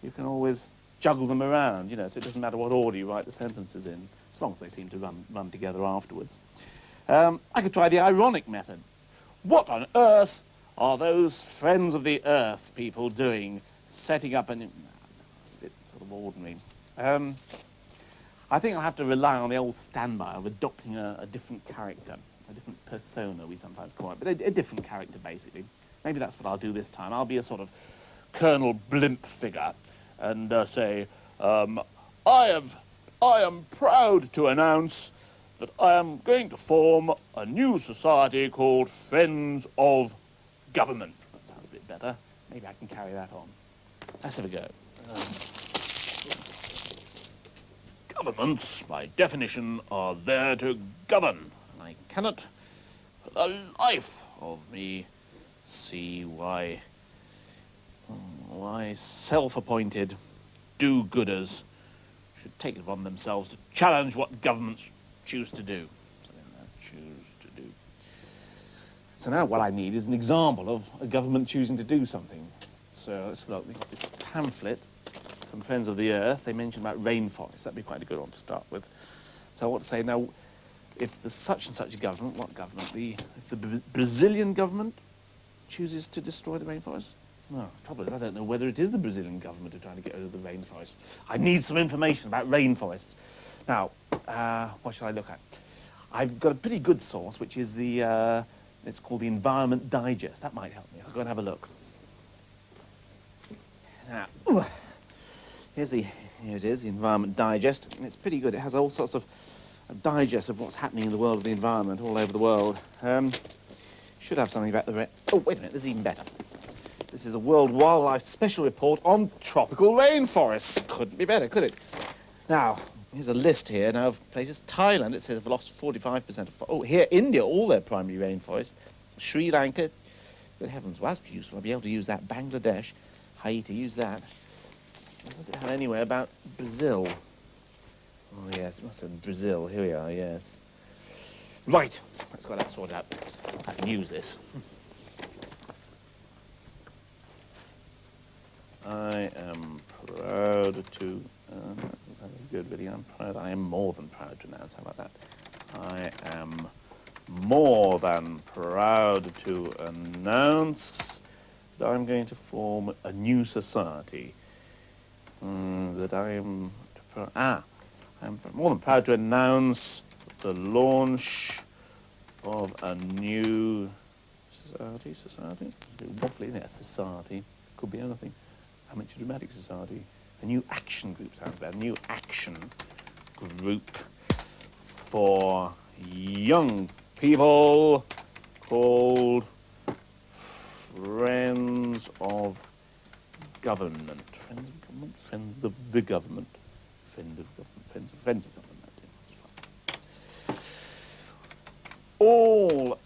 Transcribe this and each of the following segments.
you can always juggle them around, you know, so it doesn't matter what order you write the sentences in, as long as they seem to run together afterwards. I could try the ironic method. What on earth are those friends of the earth people doing, setting up an... It's a bit sort of ordinary. I think I'll have to rely on the old standby of adopting a different character, a different persona, we sometimes call it, but a different character, basically. Maybe that's what I'll do this time. I'll be a sort of Colonel Blimp figure and say, I am proud to announce that I am going to form a new society called Friends of Government. That sounds a bit better. Maybe I can carry that on. Let's have a go. Governments, by definition, are there to govern. I cannot, for the life of me, see why self-appointed do-gooders should take it upon themselves to challenge what governments choose to do. So now what I need is an example of a government choosing to do something. So let's look at this pamphlet from Friends of the Earth. They mentioned about rainforests. That'd be quite a good one to start with. So I want to say now, if there's such and such a government, what government? If the Brazilian government chooses to destroy the rainforest? No, trouble is I don't know whether it is the Brazilian government who are trying to get rid of the rainforest. I need some information about rainforests. Now, what shall I look at? I've got a pretty good source, which is the, it's called the Environment Digest. That might help me. I'll go and have a look. Now, here it is, the Environment Digest, and it's pretty good. It has all sorts of a digest of what's happening in the world of the environment all over the world. Should have something about the... Oh, wait a minute, this is even better. This is a World Wildlife Special Report on tropical rainforests. Couldn't be better, could it? Now, here's a list here now of places. Thailand, it says, have lost 45% of... Oh, here, India, all their primary rainforest. Sri Lanka, good heavens, well, that's useful. I'll be able to use that. Bangladesh, Haiti, use that. What does it have anywhere about Brazil? Oh, yes, it must have been Brazil. Here we are, yes. Right, let's get that sorted out. I can use this. I am proud to... that doesn't sound very good, really. I'm proud. I am more than proud to announce. How about that? I am more than proud to announce that I'm going to form a new society. That I am... I'm more than proud to announce the launch of a new society. It's a bit waffly, isn't it? Society. Could be anything. Amateur Dramatic Society. A new action group sounds bad. A new action group for young people called Friends of Government. Friends of Government? Friends of the Government. Friends of Government. Friends of Government. That's fine. All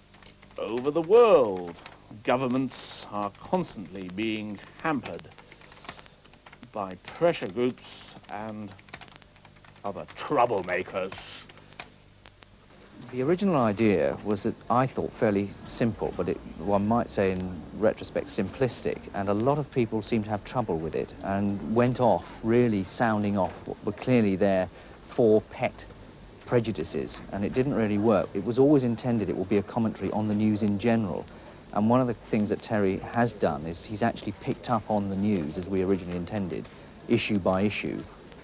over the world, governments are constantly being hampered by pressure groups and other troublemakers. The original idea was that I thought fairly simple, but one might say in retrospect simplistic, and a lot of people seemed to have trouble with it and went off really sounding off what were clearly their four pet prejudices, and it didn't really work. It was always intended it would be a commentary on the news in general, and one of the things that Terry has done is he's actually picked up on the news as we originally intended, issue by issue,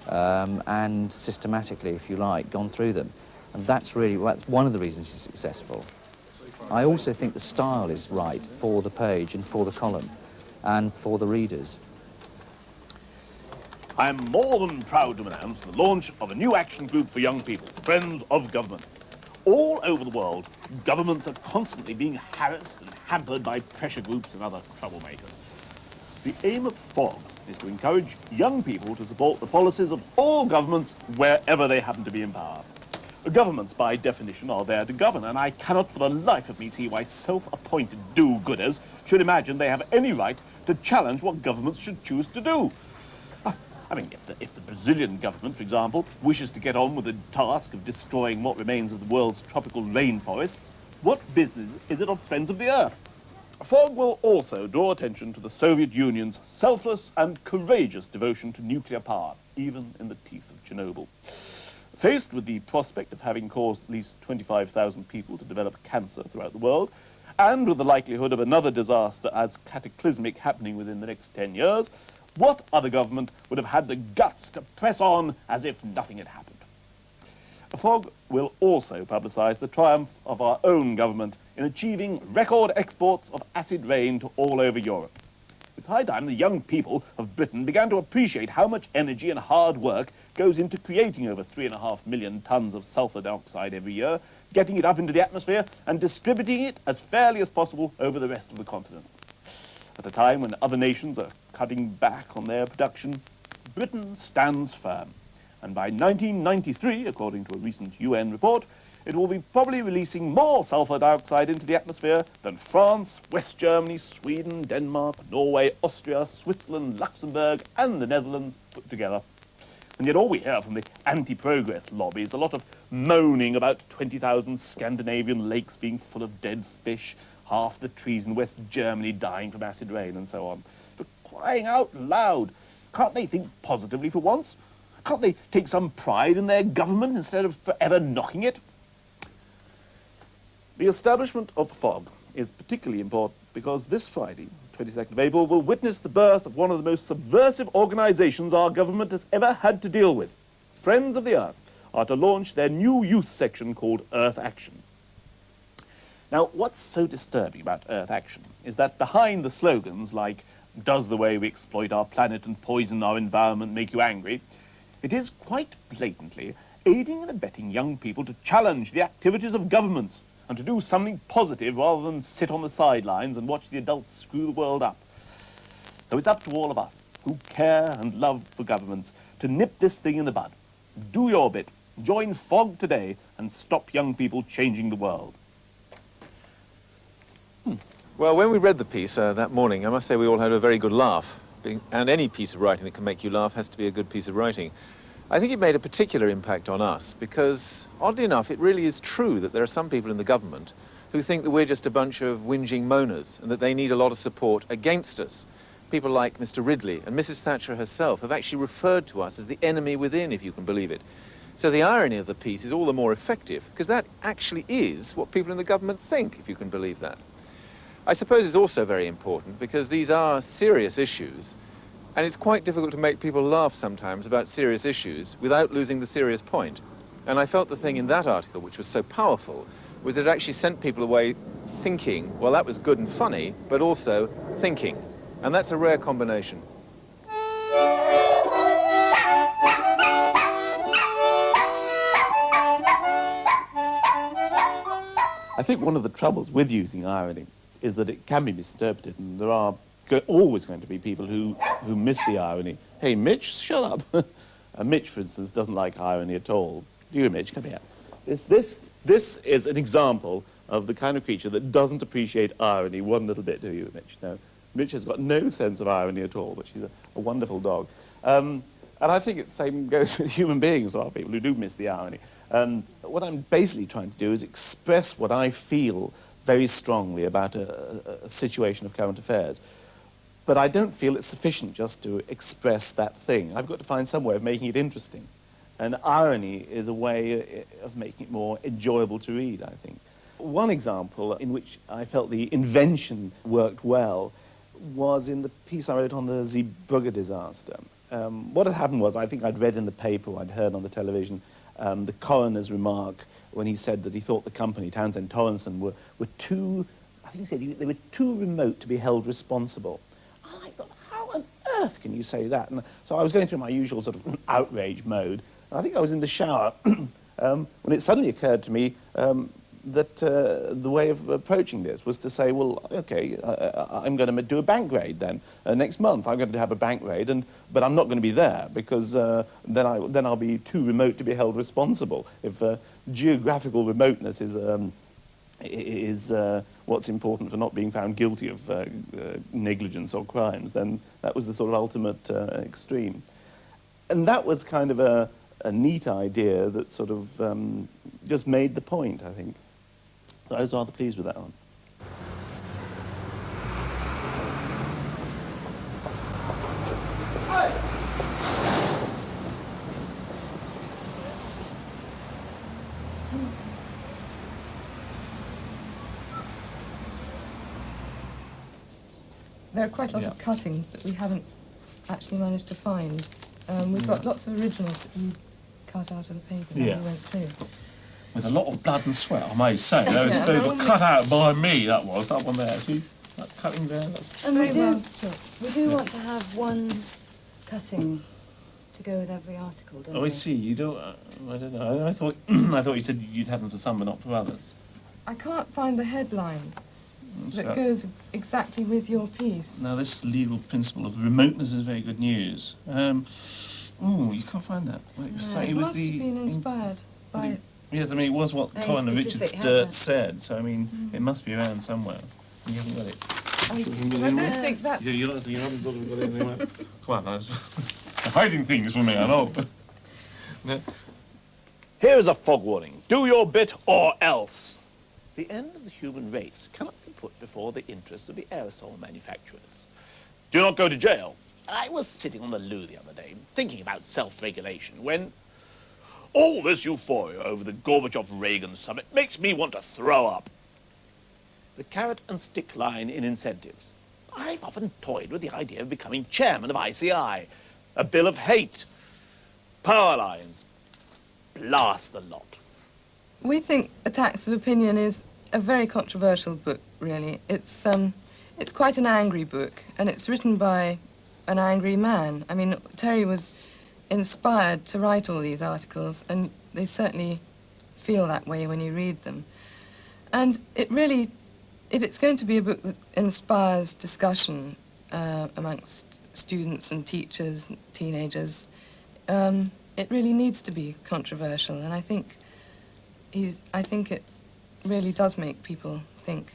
and systematically, if you like, gone through them. And that's one of the reasons he's successful. I also think the style is right for the page and for the column and for the readers. I'm more than proud to announce the launch of a new action group for young people, Friends of Government. All over the world, governments are constantly being harassed and hampered by pressure groups and other troublemakers. The aim of FOG is to encourage young people to support the policies of all governments wherever they happen to be in power. Governments, by definition, are there to govern, and I cannot for the life of me see why self-appointed do-gooders should imagine they have any right to challenge what governments should choose to do. I mean, if the Brazilian government, for example, wishes to get on with the task of destroying what remains of the world's tropical rainforests, what business is it of Friends of the Earth? Fogg will also draw attention to the Soviet Union's selfless and courageous devotion to nuclear power, even in the teeth of Chernobyl. Faced with the prospect of having caused at least 25,000 people to develop cancer throughout the world, and with the likelihood of another disaster as cataclysmic happening within the next 10 years, what other government would have had the guts to press on as if nothing had happened? Fogg will also publicise the triumph of our own government in achieving record exports of acid rain to all over Europe. It's high time the young people of Britain began to appreciate how much energy and hard work goes into creating over 3.5 million tons of sulphur dioxide every year, getting it up into the atmosphere and distributing it as fairly as possible over the rest of the continent. At a time when other nations are cutting back on their production, Britain stands firm. And by 1993, according to a recent UN report, it will be probably releasing more sulphur dioxide into the atmosphere than France, West Germany, Sweden, Denmark, Norway, Austria, Switzerland, Luxembourg, and the Netherlands put together. And yet all we hear from the anti-progress lobby is a lot of moaning about 20,000 Scandinavian lakes being full of dead fish, half the trees in West Germany dying from acid rain, and so on. For crying out loud, can't they think positively for once? Can't they take some pride in their government instead of forever knocking it? The establishment of Fogg is particularly important because this Friday, 22nd of April, will witness the birth of one of the most subversive organisations our government has ever had to deal with. Friends of the Earth are to launch their new youth section called Earth Action. Now, what's so disturbing about Earth Action is that behind the slogans like, "Does the way we exploit our planet and poison our environment make you angry?" it is quite blatantly aiding and abetting young people to challenge the activities of governments and to do something positive rather than sit on the sidelines and watch the adults screw the world up. So it's up to all of us who care and love for governments to nip this thing in the bud. Do your bit. Join Fogg today and stop young people changing the world. Well, when we read the piece that morning, I must say we all had a very good laugh. And any piece of writing that can make you laugh has to be a good piece of writing. I think it made a particular impact on us because, oddly enough, it really is true that there are some people in the government who think that we're just a bunch of whinging moaners and that they need a lot of support against us. People like Mr. Ridley and Mrs. Thatcher herself have actually referred to us as the enemy within, if you can believe it. So the irony of the piece is all the more effective because that actually is what people in the government think, if you can believe that. I suppose it's also very important because these are serious issues, and it's quite difficult to make people laugh sometimes about serious issues without losing the serious point. And I felt the thing in that article, which was so powerful, was that it actually sent people away thinking, well, that was good and funny, but also thinking. And that's a rare combination. I think one of the troubles with using irony is that it can be misinterpreted, and there are always going to be people who miss the irony. Hey, Mitch, shut up. Mitch, for instance, doesn't like irony at all. You, Mitch, come here. This is an example of the kind of creature that doesn't appreciate irony one little bit, do you, Mitch? No. Mitch has got no sense of irony at all, but she's a wonderful dog. And I think the same goes with human beings. There are people who do miss the irony. What I'm basically trying to do is express what I feel very strongly about a situation of current affairs. But I don't feel it's sufficient just to express that thing. I've got to find some way of making it interesting. And irony is a way of making it more enjoyable to read, I think. One example in which I felt the invention worked well was in the piece I wrote on the Zeebrugge disaster. What had happened was, I think I'd read in the paper, I'd heard on the television, the coroner's remark when he said that he thought the company, Townsend Torrenson, were too, I think he said they were too remote to be held responsible. And I thought, how on earth can you say that? And so I was going through my usual sort of outrage mode, and I think I was in the shower when it suddenly occurred to me that the way of approaching this was to say, well, okay, I'm going to do a bank raid then. Next month I'm going to have a bank raid, but I'm not going to be there because then I'll be too remote to be held responsible. If geographical remoteness is what's important for not being found guilty of negligence or crimes, then that was the sort of ultimate extreme. And that was kind of a neat idea that sort of just made the point, I think. So I was rather pleased with that one. there are quite a lot of cuttings that we haven't actually managed to find. We've got lots of originals that you cut out of the papers as you went through. With a lot of blood and sweat, I may say. Those were cut out by me, that one there. See, that cutting there, that's... And we do Well want to have one cutting to go with every article, don't we? Oh, I see. You don't... I don't know. I thought I thought you said you'd have them for some but not for others. I can't find the headline that goes exactly with your piece. Now, this legal principle of remoteness is very good news. Oh, you can't find that. What No, it must have been inspired by... Yes, I mean, it was what Very Colin specific Richards headline. said, so, I mean, it must be around somewhere. You haven't got it. I don't think that's... You haven't got it anywhere. Come on, you're hiding things from me, I know. No. Here is a fog warning. Do your bit or else. The end of the human race cannot be put before the interests of the aerosol manufacturers. Do not go to jail. I was sitting on the loo the other day, thinking about self-regulation, when all this euphoria over the Gorbachev-Reagan summit makes me want to throw up. The carrot and stick line in incentives. I've often toyed with the idea of becoming chairman of ICI. A bill of hate. Power lines. Blast the lot. We think Attacks of Opinion is a very controversial book, really. It's quite an angry book, and it's written by an angry man. I mean, Terry was inspired to write all these articles, and they certainly feel that way when you read them. And it really, if it's going to be a book that inspires discussion amongst students and teachers, and teenagers, it really needs to be controversial, and I think it really does make people think.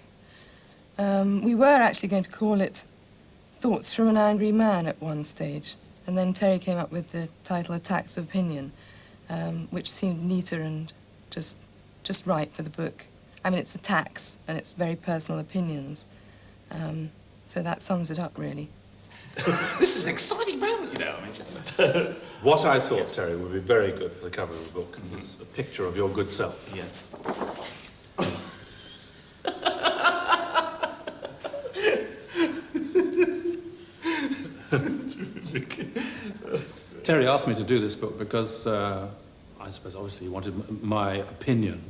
We were actually going to call it Thoughts from an Angry Man at one stage, and then Terry came up with the title Attacks of Opinion, which seemed neater and just right for the book. I mean, it's attacks, and it's very personal opinions, so that sums it up, really. This is an exciting moment, you know. I mean, just... What I thought, Terry, would be very good for the cover of the book was a picture of your good self. Yes. Terry asked me to do this book because I suppose obviously he wanted my opinion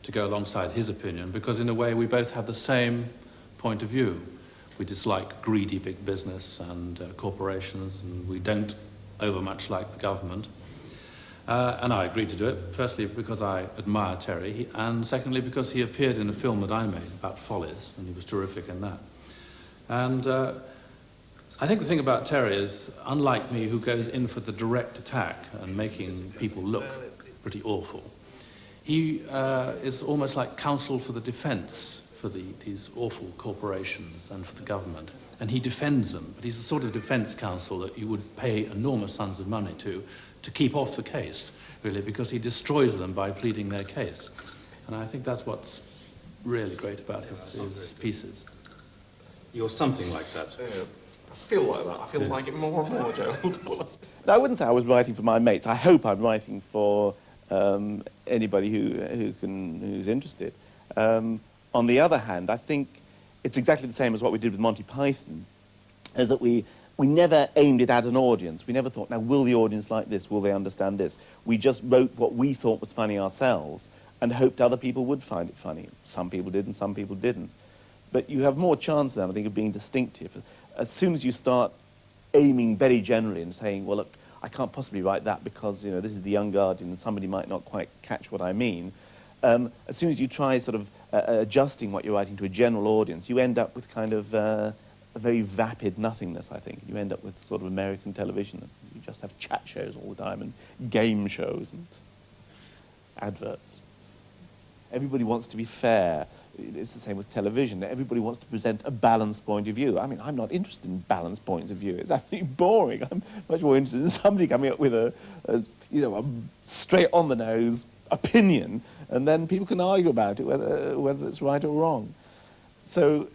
to go alongside his opinion, because in a way we both have the same point of view. We dislike greedy big business and corporations, and we don't overmuch like the government. And I agreed to do it, firstly because I admire Terry, and secondly because he appeared in a film that I made about Follies, and he was terrific in that. And I think the thing about Terry is, unlike me, who goes in for the direct attack and making people look pretty awful, he is almost like counsel for the defense for these awful corporations and for the government. And he defends them, but he's the sort of defense counsel that you would pay enormous sums of money to keep off the case, really, because he destroys them by pleading their case. And I think that's what's really great about his pieces. You're something like that. Yes. I feel like that. I feel like it more and more, Gerald. No, I wouldn't say I was writing for my mates. I hope I'm writing for anybody who's interested. On the other hand, I think it's exactly the same as what we did with Monty Python, is that we never aimed it at an audience. We never thought, now, will the audience like this? Will they understand this? We just wrote what we thought was funny ourselves and hoped other people would find it funny. Some people did and some people didn't. But you have more chance then, I think, of being distinctive. As soon as you start aiming very generally and saying, well, look, I can't possibly write that because, you know, this is the Young Guardian and somebody might not quite catch what I mean. As soon as you try sort of adjusting what you're writing to a general audience, you end up with kind of a very vapid nothingness, I think. You end up with sort of American television. You just have chat shows all the time and game shows and adverts. Everybody wants to be fair. It's the same with television. Everybody wants to present a balanced point of view. I mean, I'm not interested in balanced points of view. It's absolutely boring. I'm much more interested in somebody coming up with a straight on the nose opinion, and then people can argue about it, whether it's right or wrong. So,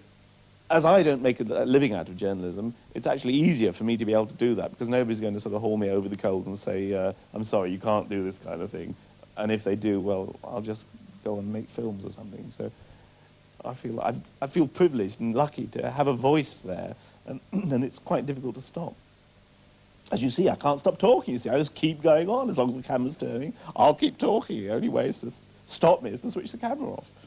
as I don't make a living out of journalism, it's actually easier for me to be able to do that, because nobody's going to sort of haul me over the coals and say, I'm sorry, you can't do this kind of thing. And if they do, well, I'll just go and make films or something. So I feel privileged and lucky to have a voice there and then it's quite difficult to stop. As you see, I can't stop talking, you see. I just keep going on as long as the camera's turning. I'll keep talking. The only way is to stop me is to switch the camera off.